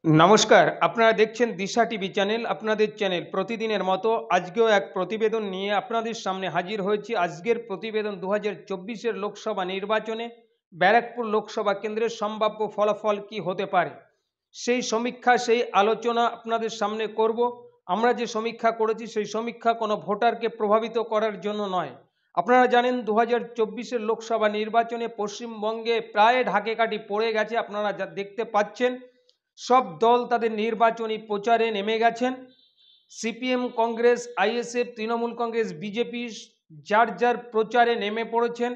নমস্কার, আপনারা দেখছেন দিশা টিভি চ্যানেল। আপনাদের চ্যানেল প্রতিদিনের মতো আজকেও এক প্রতিবেদন নিয়ে আপনাদের সামনে হাজির হয়েছি। আজকের প্রতিবেদন 2024-এর লোকসভা নির্বাচনে ব্যারাকপুর লোকসভা কেন্দ্রের সম্ভাব্য ফলাফল কি হতে পারে, সেই সমীক্ষা, সেই আলোচনা আপনাদের সামনে করব। আমরা যে সমীক্ষা করেছি সেই সমীক্ষা কোনো ভোটারকে প্রভাবিত করার জন্য নয়। আপনারা জানেন 2024-এর লোকসভা নির্বাচনে পশ্চিমবঙ্গে প্রায় ঢাকে কাঠি পড়ে গেছে। আপনারা যা দেখতে পাচ্ছেন, সব দল তাদের নির্বাচনী প্রচারে নেমে গেছেন। CPM, Congress, ISF, Trinamool Congress, BJP যার যার প্রচারে নেমে পড়েছেন।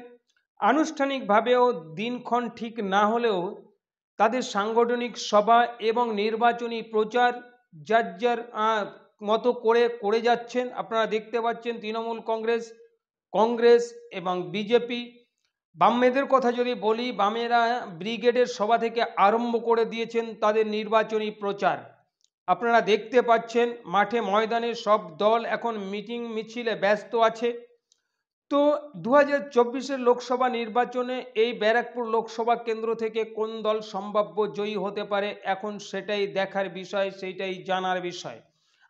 আনুষ্ঠানিকভাবেও দিনক্ষণ ঠিক না হলেও তাদের সাংগঠনিক সভা এবং নির্বাচনী প্রচার যার যার মতো করে করে যাচ্ছেন। আপনারা দেখতে পাচ্ছেন তৃণমূল কংগ্রেস, কংগ্রেস এবং বিজেপি। বামেদের কথা যদি বলি, বামেরা ব্রিগেডের সভা থেকে আরম্ভ করে দিয়েছেন তাদের নির্বাচনী প্রচার। আপনারা দেখতে পাচ্ছেন মাঠে ময়দানে সব দল এখন মিটিং মিছিলে ব্যস্ত আছে। তো 2024-এর লোকসভা নির্বাচনে এই ব্যারাকপুর লোকসভা কেন্দ্র থেকে কোন দল সম্ভাব্য জয়ী হতে পারে, এখন সেটাই দেখার বিষয়, সেইটাই জানার বিষয়।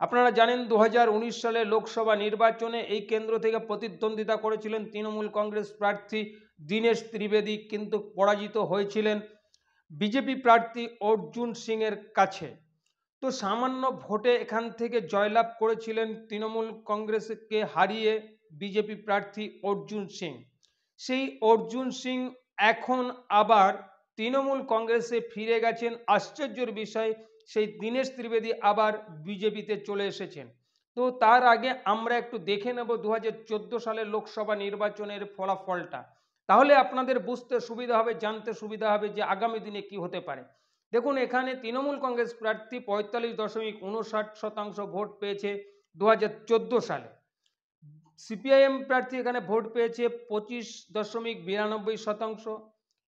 আপনারা জানেন 2019 সালে লোকসভা নির্বাচনে এই কেন্দ্র থেকে প্রতিদ্বন্দ্বিতা করেছিলেন তৃণমূল কংগ্রেস প্রার্থী দীনেশ ত্রিবেদী, কিন্তু পরাজিত হয়েছিলেন বিজেপি প্রার্থী অর্জুন সিং এর কাছে। তো সামান্য ভোটে এখান থেকে জয়লাভ করেছিলেন তৃণমূল কংগ্রেসকে হারিয়ে বিজেপি প্রার্থী অর্জুন সিং। সেই অর্জুন সিং এখন আবার তৃণমূল কংগ্রেসে ফিরে গেছেন। আশ্চর্যের বিষয়, সেই দীনেশ ত্রিবেদী আবার বিজেপিতে চলে এসেছেন। তো তার আগে আমরা একটু দেখে নেব 2014 সালের লোকসভা নির্বাচনের ফলাফলটা। তাহলে আপনাদের বুঝতে সুবিধা হবে, জানতে সুবিধা হবে যে আগামী দিনে কি হতে পারে। দেখুন, এখানে তৃণমূল কংগ্রেস প্রার্থী 45.59% ভোট পেয়েছে 2014 সালে। সিপিআইএম প্রার্থী এখানে ভোট পেয়েছে 25.92%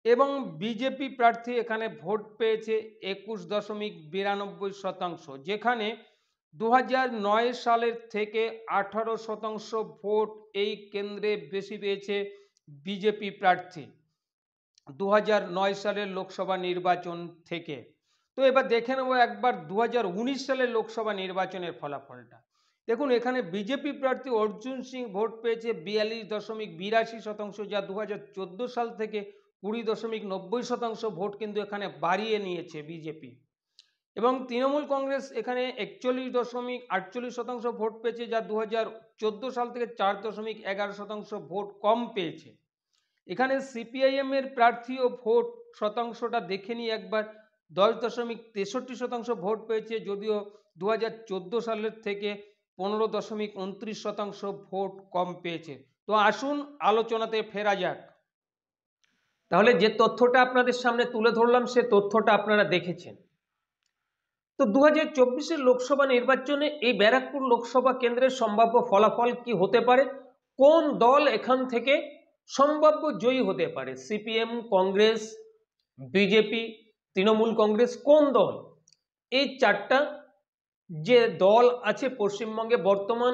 এবং বিজেপি প্রার্থী এখানে ভোট পেয়েছে 21.92%, যেখানে 2009 সালের থেকে 18% ভোট এই কেন্দ্রে বেশি পেয়েছে বিজেপি প্রার্থী 2009 সালের লোকসভা নির্বাচন থেকে। তো এবার দেখে নেব একবার 2019 সালের লোকসভা নির্বাচনের ফলাফলটা। দেখুন, এখানে বিজেপি প্রার্থী অর্জুন সিং ভোট পেয়েছে 42.82%, যা 2014 সাল থেকে 20.90% ভোট কিন্তু এখানে বাড়িয়ে নিয়েছে বিজেপি। এবং তৃণমূল কংগ্রেস এখানে 41.48% ভোট পেয়েছে, যা 2014 সাল থেকে 4.11% ভোট কম পেয়েছে। এখানে সিপিআইএম এর প্রার্থী ও ভোট শতাংশটা দেখে নিই একবার। 10.63% ভোট পেয়েছে, যদিও 2014 সালের থেকে 15.29% ভোট কম পেয়েছে। তো আসুন আলোচনাতে ফেরা যাক। তাহলে যে তথ্যটা আপনাদের সামনে তুলে ধরলাম সে তথ্যটা আপনারা দেখেছেন। তো 2024-এর লোকসভা নির্বাচনে এই ব্যারাকপুর লোকসভা কেন্দ্রের সম্ভাব্য ফলাফল কি হতে পারে, কোন দল এখান থেকে সম্ভাব্য জয়ী হতে পারে? সিপিএম, কংগ্রেস, বিজেপি, তৃণমূল কংগ্রেস, কোন দল? এই চারটা যে দল আছে পশ্চিমবঙ্গে বর্তমান,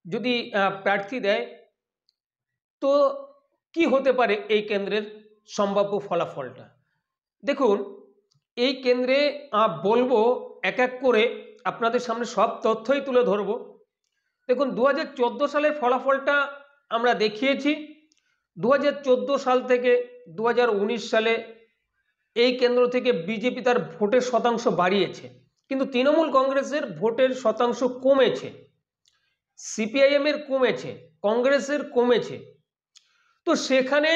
যদি প্রার্থী দেয়, তো কি হতে পারে এই কেন্দ্রের সম্ভাব্য ফলাফলটা? দেখুন, এই কেন্দ্রে বলবো এক এক করে আপনাদের সামনে সব তথ্যই তুলে ধরব। দেখুন, 2014 সালের ফলাফলটা আমরা দেখিয়েছি। 2014 সাল থেকে 2019 সালে এই কেন্দ্র থেকে বিজেপি তার ভোটের শতাংশ বাড়িয়েছে, কিন্তু তৃণমূল কংগ্রেসের ভোটের শতাংশ কমেছে, সিপিআইএম এর কমেছে, কংগ্রেসের কমেছে। তো সেখানে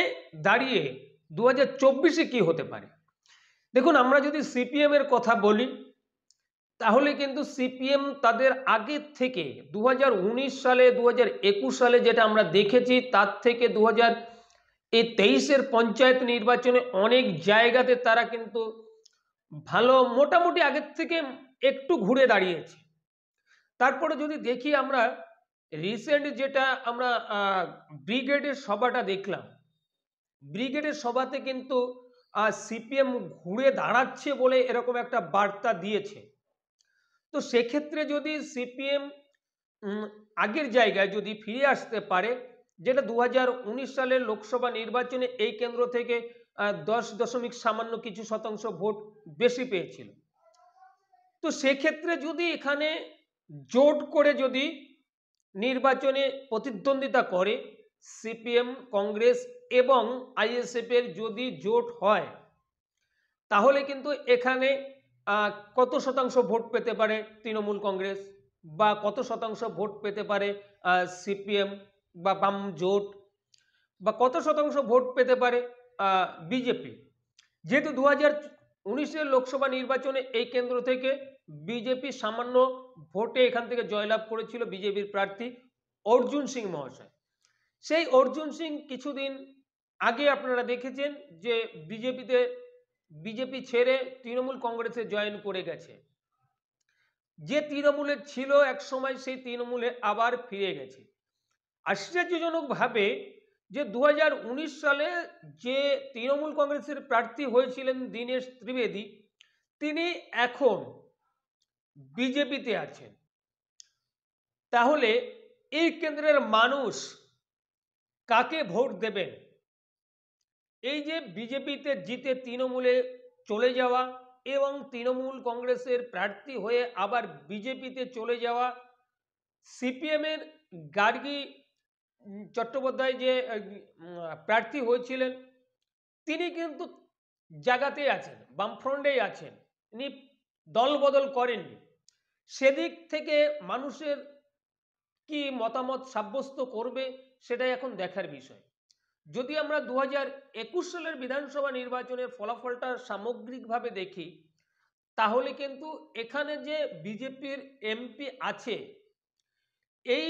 দাঁড়িয়ে 2024-এ কি হতে পারে? দেখুন, আমরা যদি সিপিএম এর কথা বলি, তাহলে কিন্তু সিপিএম তাদের আগের থেকে 2019 সালে 2021 সালে যেটা আমরা দেখেছি, তার থেকে 2023-এর পঞ্চায়েত নির্বাচনে অনেক জায়গাতে তারা কিন্তু ভালো, মোটামুটি আগের থেকে একটু ঘুরে দাঁড়িয়েছে। তারপরে যদি দেখি আমরা রিসেন্ট যেটা আমরা ব্রিগেডের সভাটা দেখলাম, ব্রিগেডের সভাতে কিন্তু সিপিএম ঘুরে দাঁড়াচ্ছে বলে এরকম একটা বার্তা দিয়েছে। তো সেক্ষেত্রে যদি সিপিএম আগের জায়গায় যদি ফিরে আসতে পারে, যেটা 2019 সালের লোকসভা নির্বাচনে এই কেন্দ্র থেকে 10 দশমিক সামান্য কিছু শতাংশ ভোট বেশি পেয়েছিল, তো সেক্ষেত্রে যদি এখানে জোট করে যদি নির্বাচনে প্রতিদ্বন্দ্বিতা করে সিপিএম, কংগ্রেস এবং আইএসএফ এর যদি জোট হয়, তাহলে কিন্তু এখানে কত শতাংশ ভোট পেতে পারে তৃণমূল কংগ্রেস, বা কত শতাংশ ভোট পেতে পারে সিপিএম বা বাম জোট, বা কত শতাংশ ভোট পেতে পারে বিজেপি। যেহেতু 2019-এর লোকসভা নির্বাচনে এই কেন্দ্র থেকে বিজেপি সামান্য ভোটে এখান থেকে জয়লাভ করেছিল বিজেপির প্রার্থী অর্জুন সিং মহাশয়। সেই অর্জুন সিং কিছুদিন আগে আপনারা দেখেছেন যে বিজেপি ছেড়ে তৃণমূল কংগ্রেসে জয়েন করে গেছে। যে তৃণমূলে ছিল এক সময়, সেই তৃণমূলে আবার ফিরে গেছে। আশ্চর্যজনকভাবে যে 2019 সালে যে তৃণমূল কংগ্রেসের প্রার্থী হয়েছিলেন দীনেশ ত্রিবেদী, তিনি এখন বিজেপিতে আছেন। তাহলে এই কেন্দ্রের মানুষ কাকে ভোট দেবেন? এই যে বিজেপিতে জিতে তৃণমূলে চলে যাওয়া এবং তৃণমূল কংগ্রেসের প্রার্থী হয়ে আবার বিজেপিতে চলে যাওয়া, সিপিএম এর গার্গী চট্টোপাধ্যায় যে প্রার্থী হয়েছিলেন, তিনি কিন্তু জায়গাতেই আছেন, বামফ্রন্টেই আছেন, তিনি দল বদল করেননি। সেদিক থেকে মানুষের কি মতামত সাব্যস্ত করবে সেটাই এখন দেখার বিষয়। যদি আমরা 2021 সালের বিধানসভা নির্বাচনের ফলাফলটা সামগ্রিকভাবে দেখি, তাহলে কিন্তু এখানে যে বিজেপির এমপি আছে, এই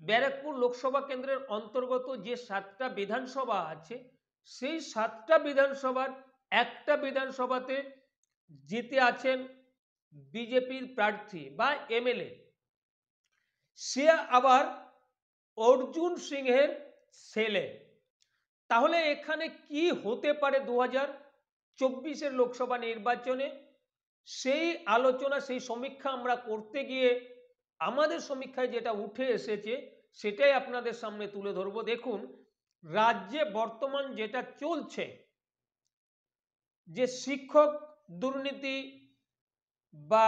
ব্যারাকপুর লোকসভা কেন্দ্রের অন্তর্গত যে 7টা বিধানসভা আছে, সেই 7টা বিধানসভার একটা বিধানসভাতে জিতে আছেন বিজেপির প্রার্থী বা এমএলএ, সে আবার অর্জুন সিংহের ছেলে। তাহলে এখানে কি হতে পারে 2024-এর লোকসভা নির্বাচনে, সেই আলোচনা, সেই সমীক্ষা আমরা করতে গিয়ে আমাদের সমীক্ষায় যেটা উঠে এসেছে সেটাই আপনাদের সামনে তুলে ধরবো। দেখুন, রাজ্যে বর্তমান যেটা চলছে, যে শিক্ষক দুর্নীতি বা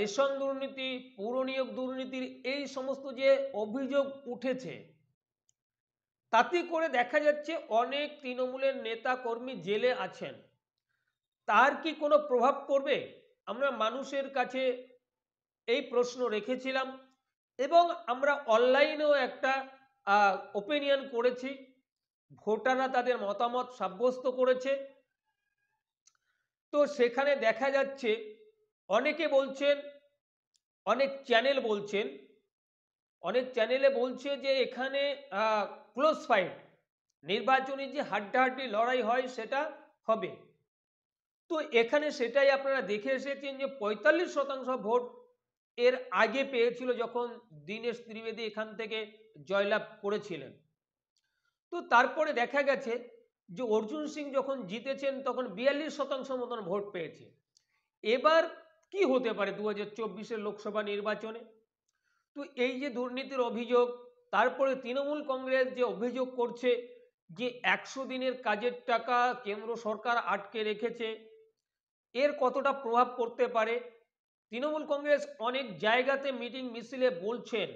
রেশন দুর্নীতি, পৌর নিয়োগ দুর্নীতির এই সমস্ত যে অভিযোগ উঠেছে, তাতে করে দেখা যাচ্ছে অনেক তৃণমূলের নেতা কর্মী জেলে আছেন। তার কি কোনো প্রভাব পড়বে? আমরা মানুষের কাছে এই প্রশ্ন রেখেছিলাম এবং আমরা অনলাইনেও একটা ওপিনিয়ন করেছি, ভোটাররা তাদের মতামত সাব্যস্ত করেছে। তো সেখানে দেখা যাচ্ছে অনেকে বলছেন, অনেক চ্যানেলে বলছে যে এখানে ক্লোজ ফাইট, নির্বাচনী যে হাড্ডাহাড্ডি লড়াই হয় সেটা হবে। তো এখানে সেটাই আপনারা দেখে এসেছেন যে 45% ভোট এর আগে পেয়েছিল যখন দীনেশ ত্রিবেদী এখান থেকে জয়লাভ করেছিলেন। তো তারপরে দেখা গেছে যে অর্জুন সিং যখন জিতেছেন তখন 42% মতন ভোট পেয়েছে। এবার কি হতে পারে 2024-এর লোকসভা নির্বাচনে? তো এই যে দুর্নীতির অভিযোগ, তারপরে তৃণমূল কংগ্রেস যে অভিযোগ করছে যে 100 দিনের কাজের টাকা কেন্দ্র সরকার আটকে রেখেছে, এর কতটা প্রভাব পড়তে পারে? তৃণমূল কংগ্রেস অনেক জায়গাতে মিটিং মিছিলে বলছেন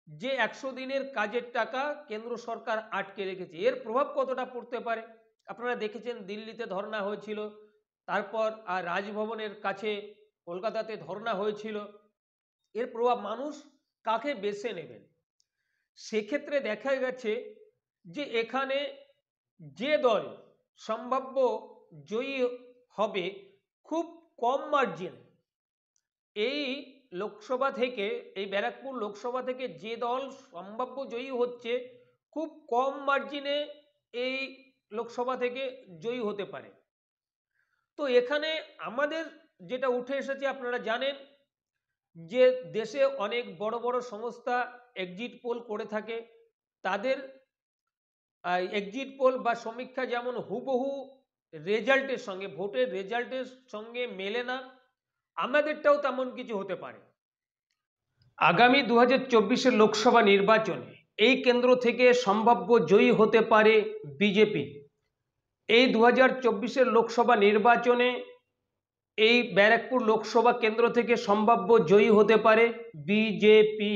যে 100 দিনের কাজের টাকা কেন্দ্র সরকার আটকে রেখেছে, এর প্রভাব কতটা পড়তে পারে? আপনারা দেখেছেন দিল্লিতে ধর্ণা হয়েছিল, তারপর রাজভবনের কাছে কলকাতাতে ধর্ণা হয়েছিল। এর প্রভাব মানুষ কাকে বেছে নেবেন? সেক্ষেত্রে দেখা গেছে যে এখানে যে দল সম্ভাব্য জয়ী হবে খুব কম মার্জিন, এই লোকসভা থেকে, এই ব্যারাকপুর লোকসভা থেকে যে দল সম্ভাব্য জয়ী হচ্ছে খুব কম মার্জিনে এই লোকসভা থেকে জয়ী হতে পারে। তো এখানে আমাদের যেটা উঠে এসেছে, আপনারা জানেন যে দেশে অনেক বড় বড় সংস্থা এক্সিট পোল করে থাকে, তাদের এক্সিট পোল বা সমীক্ষা যেমন হুবহু রেজাল্টের সঙ্গে, ভোটের রেজাল্টের সঙ্গে মেলে না, আমাদেরটাও তেমন কিছু হতে পারে। আগামী 2024-এর লোকসভা নির্বাচনে এই কেন্দ্র থেকে সম্ভাব্য জয়ী হতে পারে বিজেপি। এই 2024-এর লোকসভা নির্বাচনে এই ব্যারাকপুর লোকসভা কেন্দ্র থেকে সম্ভাব্য জয়ী হতে পারে বিজেপি।